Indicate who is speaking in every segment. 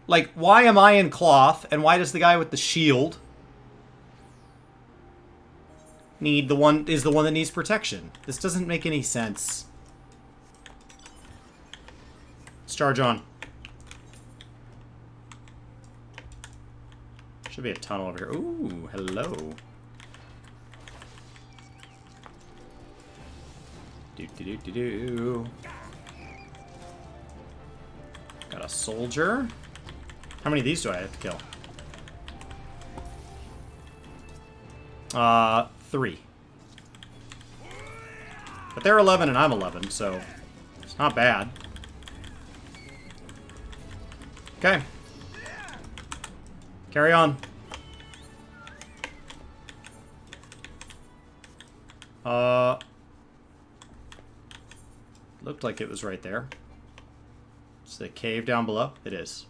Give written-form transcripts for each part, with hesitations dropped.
Speaker 1: Like, why am I in cloth, and why does the guy with the shield is the one that needs protection? This doesn't make any sense. Let's charge on. Should be a tunnel over here. Ooh, hello. Do. Got a soldier. How many of these do I have to kill? 3. But they're 11 and I'm 11, so it's not bad. Okay. Carry on. Looked like it was right there. Is the cave down below? It is.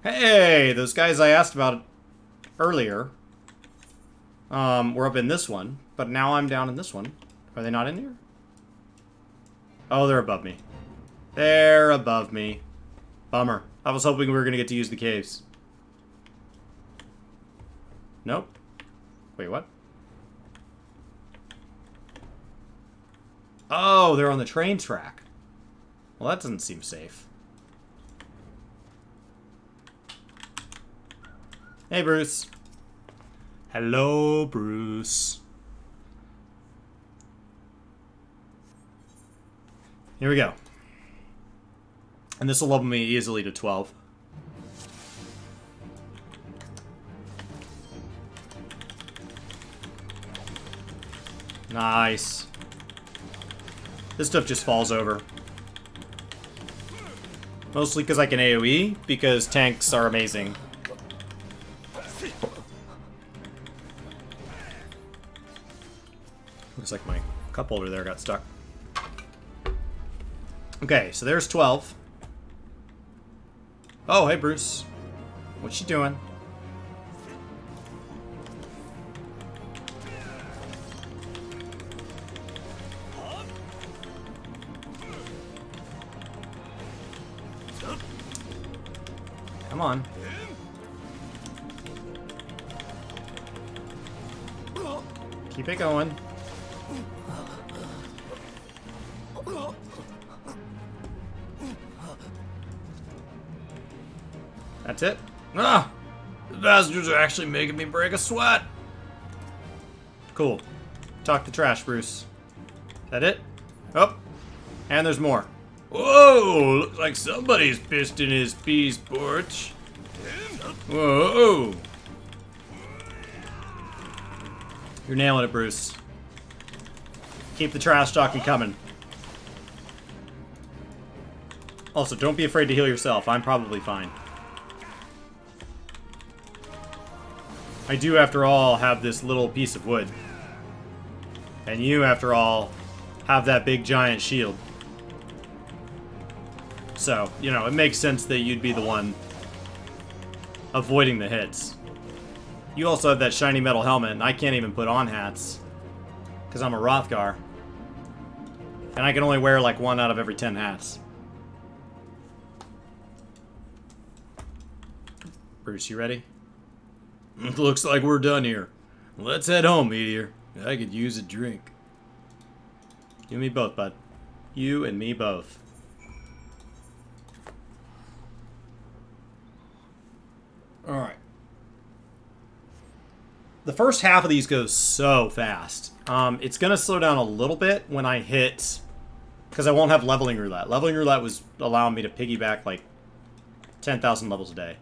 Speaker 1: Hey, those guys I asked about earlier were up in this one, but now I'm down in this one. Are they not in here? Oh, they're above me. They're above me. Bummer. I was hoping we were going to get to use the caves. Nope. Wait, what? Oh, they're on the train track. Well, that doesn't seem safe. Hey, Bruce. Hello, Bruce. Here we go. And this will level me easily to 12. Nice. This stuff just falls over. Mostly because I can AoE, because tanks are amazing. Looks like my cup holder there got stuck. Okay, so there's 12. Oh, hey, Bruce. What you doing? Come on. Keep it going. That's it. Ah! The bastards are actually making me break a sweat. Cool. Talk the trash, Bruce. Is that it? Oh. And there's more. Whoa! Looks like somebody's pissed in his peace porch. Whoa! You're nailing it, Bruce. Keep the trash talking coming. Also, don't be afraid to heal yourself. I'm probably fine. I do, after all, have this little piece of wood. And you, after all, have that big giant shield. So, you know, it makes sense that you'd be the one avoiding the hits. You also have that shiny metal helmet, and I can't even put on hats. Because I'm a Rothgar. And I can only wear like 1 out of every 10 hats. Bruce, you ready? Looks like we're done here. Let's head home, Meteor. I could use a drink. You and me both, bud. You and me both. Alright. The first half of these goes so fast. It's going to slow down a little bit when I hit... Because I won't have leveling roulette. Leveling roulette was allowing me to piggyback like 10,000 levels a day.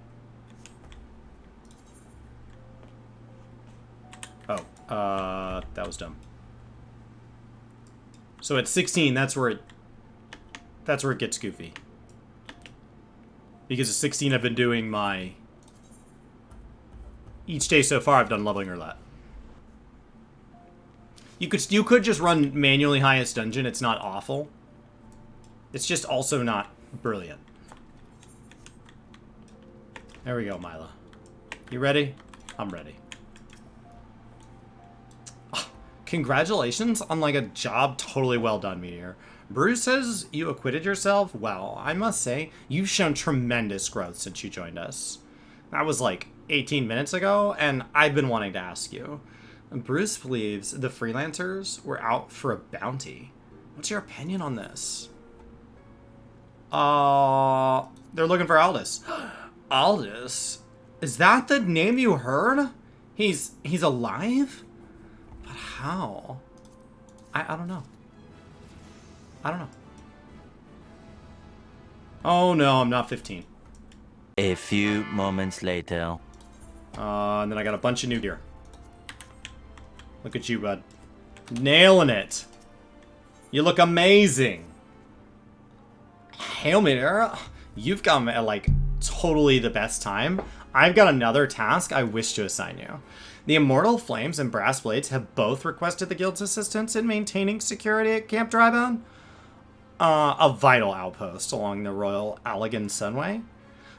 Speaker 1: Oh, that was dumb. So at 16, that's where it gets goofy. Because at 16, I've been doing my... Each day so far, I've done leveling roulette. You could just run manually highest dungeon. It's not awful. It's just also not brilliant. There we go, Mila. You ready? I'm ready. Congratulations on, like, a job totally well done, Meteor. Bruce says you acquitted yourself? Well, I must say, you've shown tremendous growth since you joined us. That was like 18 minutes ago, and I've been wanting to ask you. Bruce believes the freelancers were out for a bounty. What's your opinion on this? They're looking for Aldous. Aldous? Is that the name you heard? He's alive? But how? I don't know. I don't know. Oh no, I'm not 15.
Speaker 2: A few moments later.
Speaker 1: And then I got a bunch of new gear. Look at you, bud. Nailing it. You look amazing. Hail me there. You've come at, like, totally the best time. I've got another task I wish to assign you. The Immortal Flames and Brass Blades have both requested the Guild's assistance in maintaining security at Camp Drybone. A vital outpost along the Royal Allegan Sunway.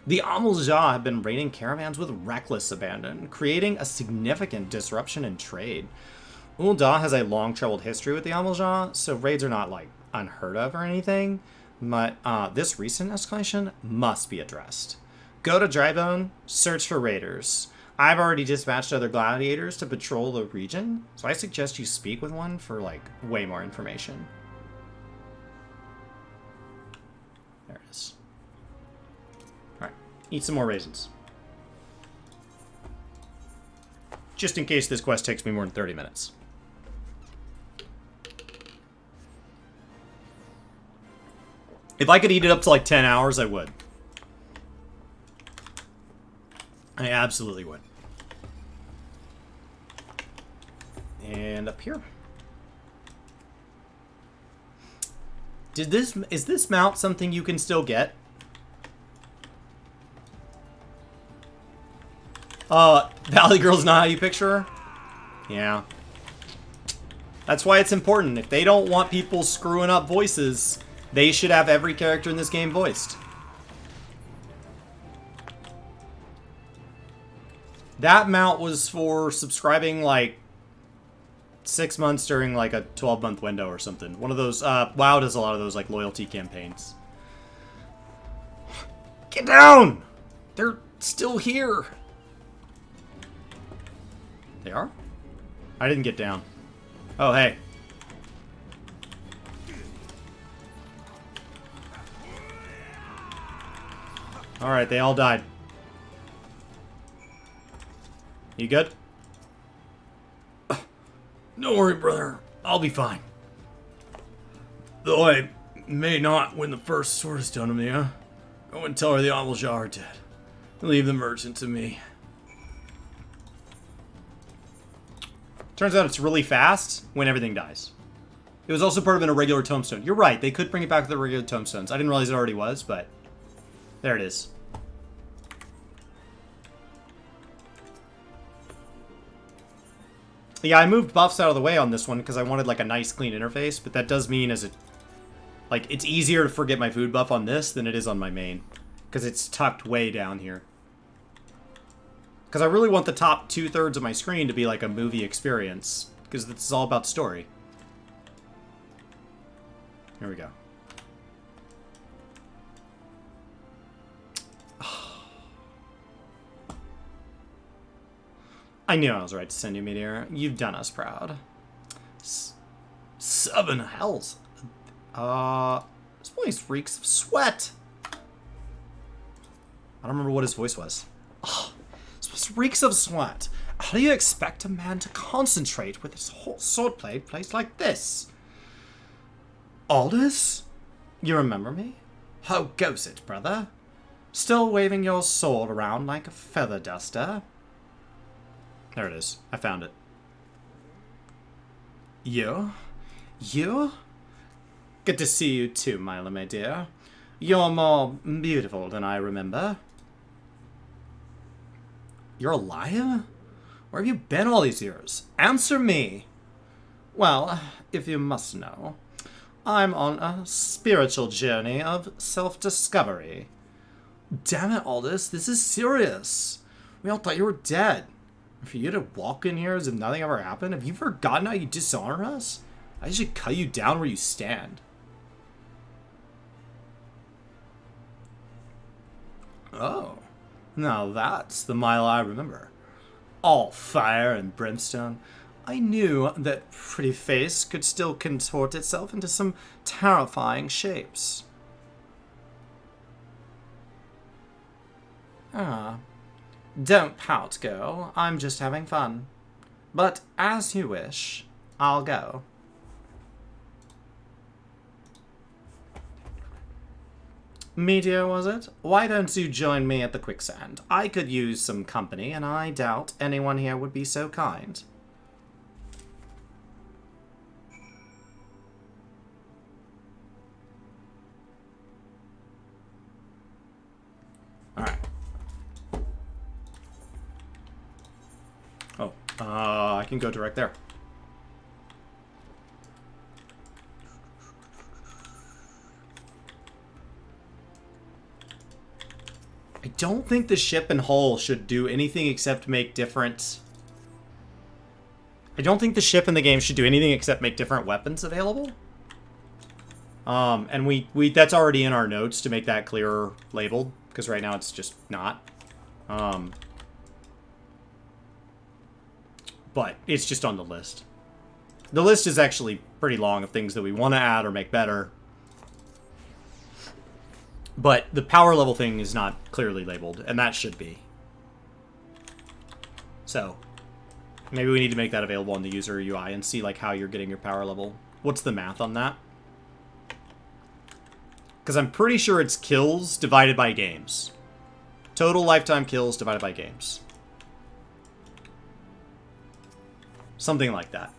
Speaker 1: The Amalja have been raiding caravans with reckless abandon, creating a significant disruption in trade. Ul'dah has a long troubled history with the Amalja, so raids are not, like, unheard of or anything, but this recent escalation must be addressed. Go to Drybone, search for raiders. I've already dispatched other gladiators to patrol the region, so I suggest you speak with one for, like, way more information. There it is. Alright, eat some more raisins. Just in case this quest takes me more than 30 minutes. If I could eat it up to like 10 hours, I would. I absolutely would. And up here. Is this mount something you can still get? Valley Girl's not how you picture her? Yeah. That's why it's important. If they don't want people screwing up voices, they should have every character in this game voiced. That mount was for subscribing like 6 months during like a 12-month window or something. One of those, WoW does a lot of those like loyalty campaigns. Get down! They're still here. They are? I didn't get down. Oh, hey. Alright, they all died. You good? Don't worry, brother. I'll be fine. Though I may not when the first sword is done to me, huh? Go and tell her the Amalja are dead. Leave the merchant to me. Turns out it's really fast when everything dies. It was also part of an irregular tombstone. You're right, they could bring it back to the regular tombstones. I didn't realize it already was, but there it is. Yeah, I moved buffs out of the way on this one because I wanted like a nice clean interface, but that does mean it's easier to forget my food buff on this than it is on my main because it's tucked way down here. Because I really want the top 2/3 of my screen to be like a movie experience because this is all about story. Here we go. I knew I was right to send you, Meteor. You've done us proud. 7 hells. This place reeks of sweat. I don't remember what his voice was. Oh, this place reeks of sweat. How do you expect a man to concentrate with his whole swordplay placed like this? Aldous? You remember me? How goes it, brother? Still waving your sword around like a feather duster? There it is. I found it. You? You? Good to see you too, Mila, my dear. You're more beautiful than I remember. You're alive? Where have you been all these years? Answer me! Well, if you must know, I'm on a spiritual journey of self-discovery. Damn it, Aldous, this is serious. We all thought you were dead. For you to walk in here as if nothing ever happened? Have you forgotten how you dishonor us? I should cut you down where you stand. Oh, now that's the Mila I remember. All fire and brimstone. I knew that pretty face could still contort itself into some terrifying shapes. Ah, don't pout, girl. I'm just having fun. But as you wish, I'll go. Meteor, was it? Why don't you join me at the quicksand? I could use some company, and I doubt anyone here would be so kind. Alright. Oh, I can go direct there. I don't think the ship and hull should do anything except make different... I don't think the ship in the game should do anything except make different weapons available. And we that's already in our notes to make that clearer labeled, because right now it's just not. But it's just on the list. The list is actually pretty long of things that we want to add or make better. But the power level thing is not clearly labeled, and that should be. So, maybe we need to make that available on the user UI and see like how you're getting your power level. What's the math on that? Because I'm pretty sure it's kills divided by games. Total lifetime kills divided by games. Something like that.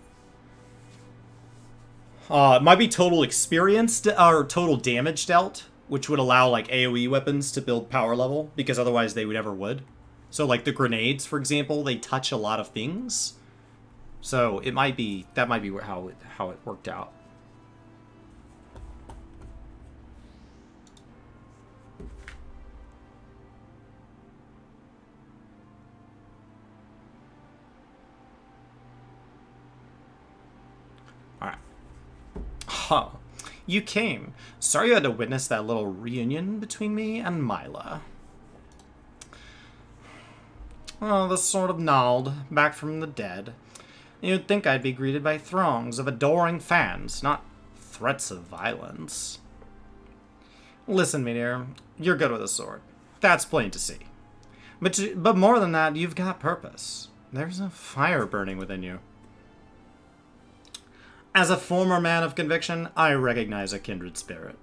Speaker 1: It might be total experience or total damage dealt, which would allow like AoE weapons to build power level, because otherwise they never would. So like the grenades, for example, they touch a lot of things. So it might be, that might be how it worked out. Alright. Huh. You came. Sorry you had to witness that little reunion between me and Mila. Oh, the sort of gnawed, back from the dead. You'd think I'd be greeted by throngs of adoring fans, not threats of violence. Listen, Meteor, you're good with a sword. That's plain to see. But more than that, you've got purpose. There's a fire burning within you. As a former man of conviction, I recognize a kindred spirit.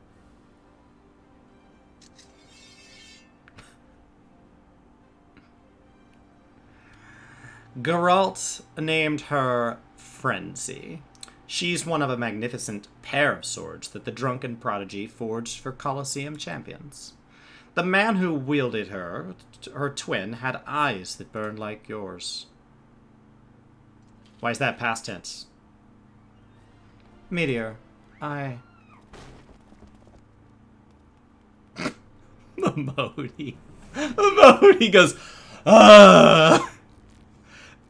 Speaker 1: Geralt named her Frenzy. She's one of a magnificent pair of swords that the drunken prodigy forged for Colosseum champions. The man who wielded her twin, had eyes that burned like yours. Why is that past tense? Meteor, Modi goes,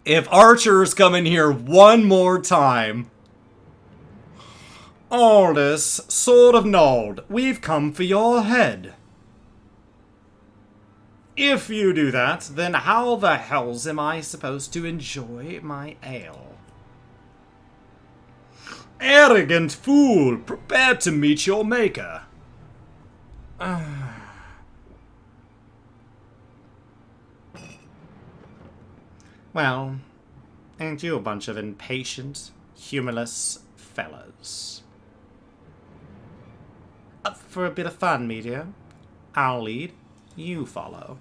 Speaker 1: if archers come in here one more time, Aldous, Sword of Nod, we've come for your head. If you do that, then how the hells am I supposed to enjoy my ale? Arrogant fool, prepare to meet your maker. Well, ain't you a bunch of impatient, humorless fellas? Up for a bit of fun, Meteor? I'll lead, you follow.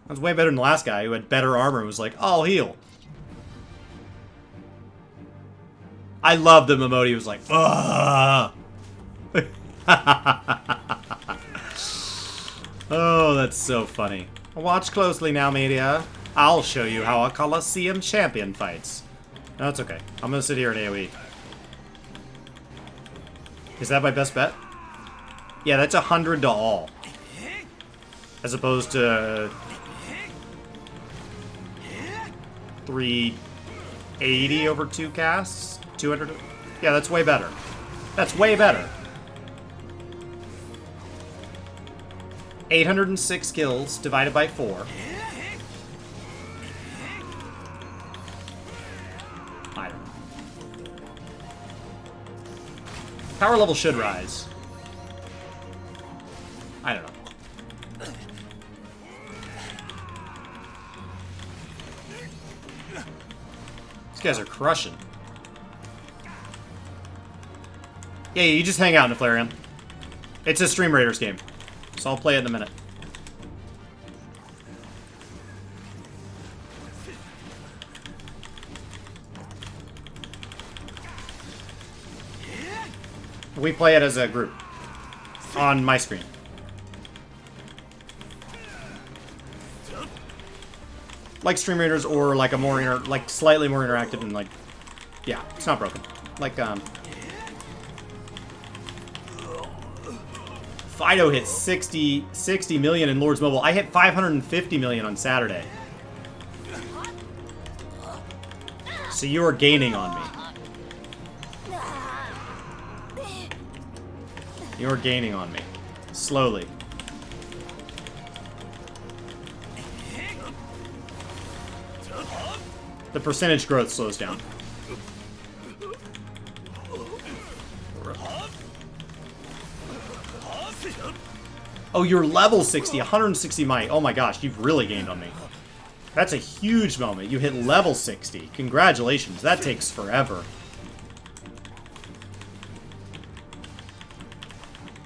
Speaker 1: That's way better than the last guy who had better armor and was like, I'll heal. I love that Momodi was like, ugh. Oh, that's so funny. Watch closely now, Media. I'll show you how a Colosseum champion fights. No, it's okay. I'm gonna sit here in AoE. Is that my best bet? Yeah, that's 100 to all. As opposed to 380 over 2 casts? 200? Yeah, that's way better. That's way better. 806 kills divided by 4. I don't know. Power level should rise. I don't know. These guys are crushing. Yeah, you just hang out in a Flareon. It's a Stream Raiders game, so I'll play it in a minute. We play it as a group on my screen. Like Stream Raiders, or like a more like slightly more interactive and like, yeah, it's not broken. Like Fido hit 60 million in Lords Mobile. I hit 550 million on Saturday. So you are gaining on me. You're gaining on me. Slowly. The percentage growth slows down. Oh, you're level 60, 160 might. Oh my gosh, you've really gained on me. That's a huge moment. You hit level 60. Congratulations. That takes forever.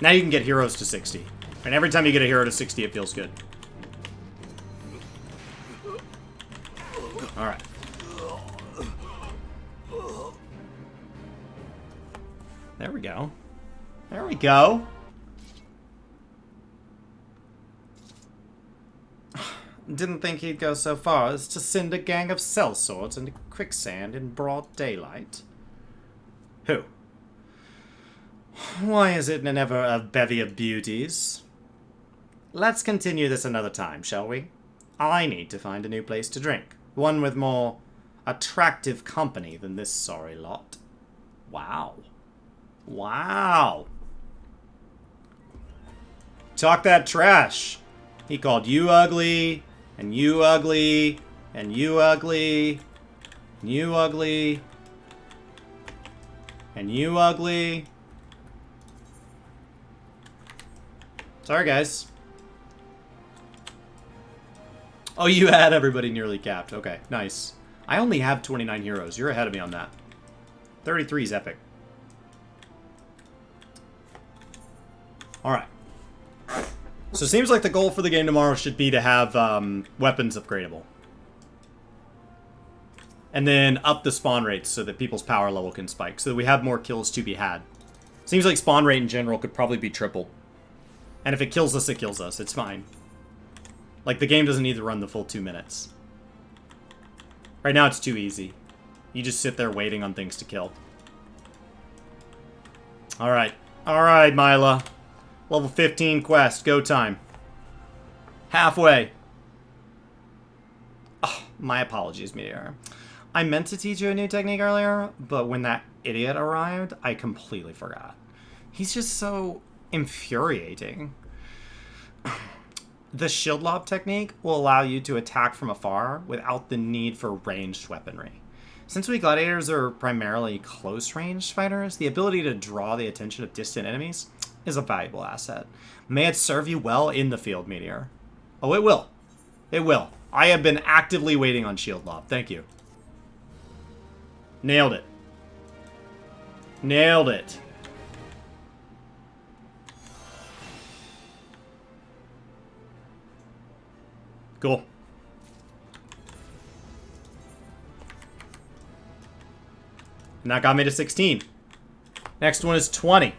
Speaker 1: Now you can get heroes to 60. And every time you get a hero to 60, it feels good. Alright. There we go. There we go. Didn't think he'd go so far as to send a gang of sellswords into quicksand in broad daylight. Who? Why is it never a bevy of beauties? Let's continue this another time, shall we? I need to find a new place to drink. One with more attractive company than this sorry lot. Wow. Wow. Talk that trash. He called you ugly, and you ugly, and you ugly, and you ugly, and you ugly. Sorry, guys. Oh, you had everybody nearly capped. Okay, nice. I only have 29 heroes. You're ahead of me on that. 33 is epic. Alright. So it seems like the goal for the game tomorrow should be to have weapons upgradable. And then up the spawn rates so that people's power level can spike. So that we have more kills to be had. Seems like spawn rate in general could probably be tripled. And if it kills us, it kills us. It's fine. Like, the game doesn't need to run the full 2 minutes. Right now, it's too easy. You just sit there waiting on things to kill. Alright. Alright, Mila. Level 15 quest. Go time. Halfway. Oh, my apologies, Meteor. I meant to teach you a new technique earlier, but when that idiot arrived, I completely forgot. He's just so infuriating. The shield lob technique will allow you to attack from afar without the need for ranged weaponry. Since we gladiators are primarily close-range fighters, the ability to draw the attention of distant enemies is a valuable asset. May it serve you well in the field, Meteor. Oh, it will. It will. I have been actively waiting on shield lob. Thank you. Nailed it. Nailed it. Cool. And that got me to 16. Next one is 20.